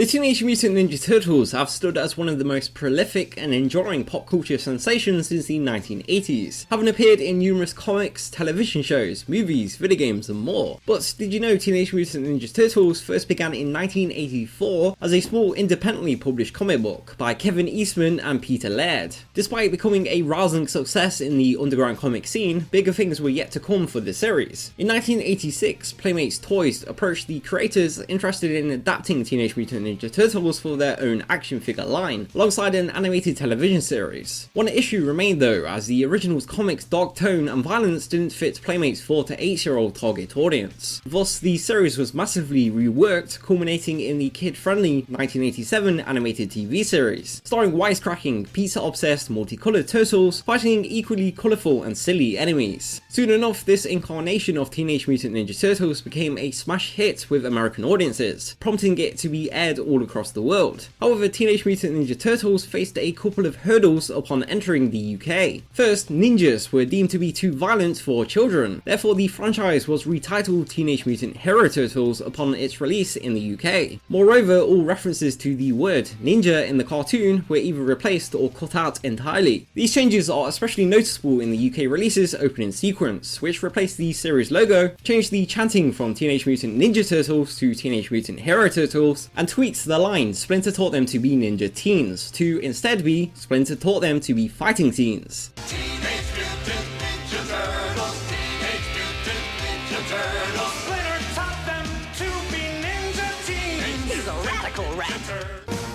The Teenage Mutant Ninja Turtles have stood as one of the most prolific and enduring pop culture sensations since the 1980s, having appeared in numerous comics, television shows, movies, video games and more. But did you know Teenage Mutant Ninja Turtles first began in 1984 as a small independently published comic book by Kevin Eastman and Peter Laird? Despite becoming a rousing success in the underground comic scene, bigger things were yet to come for the series. In 1986, Playmates Toys approached the creators interested in adapting Teenage Mutant Ninja Turtles for their own action figure line, alongside an animated television series. One issue remained though, as the original's comics' dark tone and violence didn't fit Playmates' 4 to 8-year-old target audience. Thus, the series was massively reworked, culminating in the kid-friendly 1987 animated TV series, starring wisecracking, pizza-obsessed, multicolored turtles fighting equally colourful and silly enemies. Soon enough, this incarnation of Teenage Mutant Ninja Turtles became a smash hit with American audiences, prompting it to be aired all across the world. However, Teenage Mutant Ninja Turtles faced a couple of hurdles upon entering the UK. First, ninjas were deemed to be too violent for children, therefore the franchise was retitled Teenage Mutant Hero Turtles upon its release in the UK. Moreover, all references to the word ninja in the cartoon were either replaced or cut out entirely. These changes are especially noticeable in the UK release's opening sequence, which replaced the series logo, changed the chanting from Teenage Mutant Ninja Turtles to Teenage Mutant Hero Turtles, and tweaked the line Splinter taught them to be ninja teens to instead be Splinter taught them to be fighting teens. Teenage Mutant Ninja Turtles, Teenage Mutant Ninja Turtles. Splinter taught them to be ninja teens. He's a radical rat.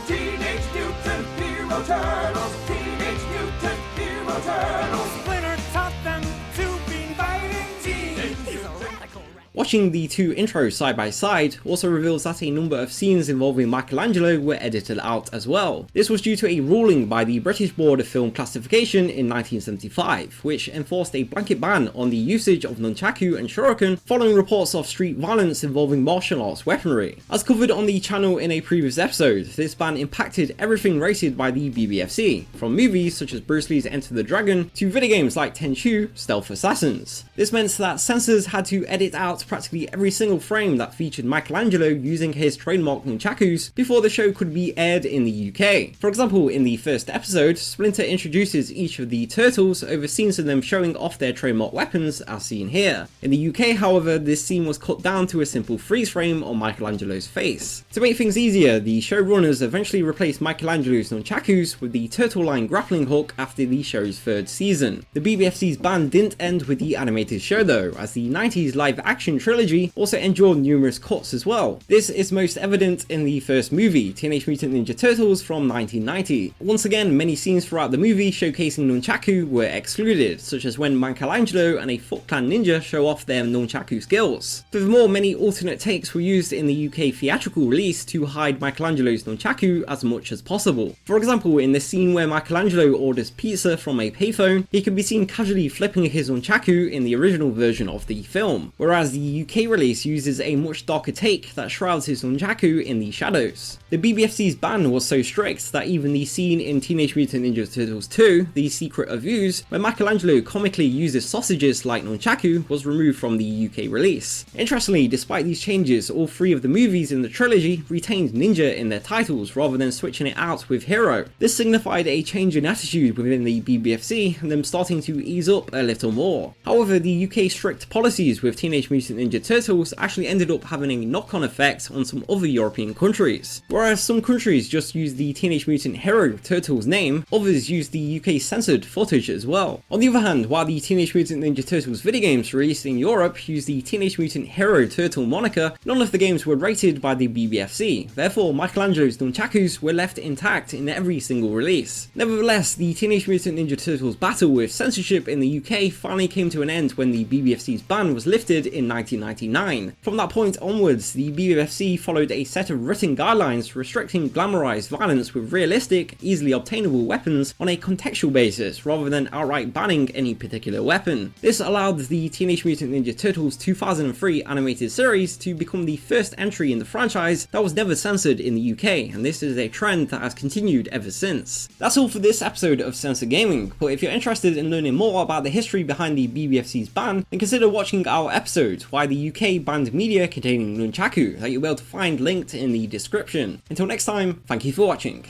Teenage Mutant Hero Turtles, Teenage Mutant Hero Turtles. Splinter taught them to be fighting teens. He's a radical rat. Watching the two intros side by side also reveals that a number of scenes involving Michelangelo were edited out as well. This was due to a ruling by the British Board of Film Classification in 1975, which enforced a blanket ban on the usage of Nunchaku and Shuriken following reports of street violence involving martial arts weaponry. As covered on the channel in a previous episode, this ban impacted everything rated by the BBFC, from movies such as Bruce Lee's Enter the Dragon to video games like Tenchu, Stealth Assassins. This meant that censors had to edit out practically every single frame that featured Michelangelo using his trademark nunchakus before the show could be aired in the UK. For example, in the first episode, Splinter introduces each of the turtles over scenes of them showing off their trademark weapons as seen here. In the UK, however, this scene was cut down to a simple freeze frame on Michelangelo's face. To make things easier, the showrunners eventually replaced Michelangelo's nunchakus with the turtle line grappling hook after the show's third season. The BBFC's ban didn't end with the animated show though, as the 90s live action trilogy also endured numerous cuts as well. This is most evident in the first movie, Teenage Mutant Ninja Turtles from 1990. Once again, many scenes throughout the movie showcasing nunchaku were excluded, such as when Michelangelo and a Foot Clan ninja show off their nunchaku skills. Furthermore, many alternate takes were used in the UK theatrical release to hide Michelangelo's nunchaku as much as possible. For example, in the scene where Michelangelo orders pizza from a payphone, he can be seen casually flipping his nunchaku in the original version of the film, whereas the UK release uses a much darker take that shrouds his nunchaku in the shadows. The BBFC's ban was so strict that even the scene in Teenage Mutant Ninja Turtles 2, The Secret of Ooze, where Michelangelo comically uses sausages like nunchaku, was removed from the UK release. Interestingly, despite these changes, all three of the movies in the trilogy retained ninja in their titles rather than switching it out with hero. This signified a change in attitude within the BBFC and them starting to ease up a little more. However, the UK strict policies with Teenage Mutant Ninja Turtles actually ended up having a knock-on effect on some other European countries. Whereas some countries just used the Teenage Mutant Hero Turtles name, others used the UK censored footage as well. On the other hand, while the Teenage Mutant Ninja Turtles video games released in Europe used the Teenage Mutant Hero Turtle moniker, none of the games were rated by the BBFC, therefore Michelangelo's nunchakus were left intact in every single release. Nevertheless, the Teenage Mutant Ninja Turtles battle with censorship in the UK finally came to an end when the BBFC's ban was lifted in 1999. From that point onwards, the BBFC followed a set of written guidelines restricting glamorized violence with realistic, easily obtainable weapons on a contextual basis rather than outright banning any particular weapon. This allowed the Teenage Mutant Ninja Turtles 2003 animated series to become the first entry in the franchise that was never censored in the UK, and this is a trend that has continued ever since. That's all for this episode of Censored Gaming, but if you're interested in learning more about the history behind the BBFC's ban, then consider watching our episode, Why by the UK banned media containing Nunchaku that you'll be able to find linked in the description. Until next time, thank you for watching.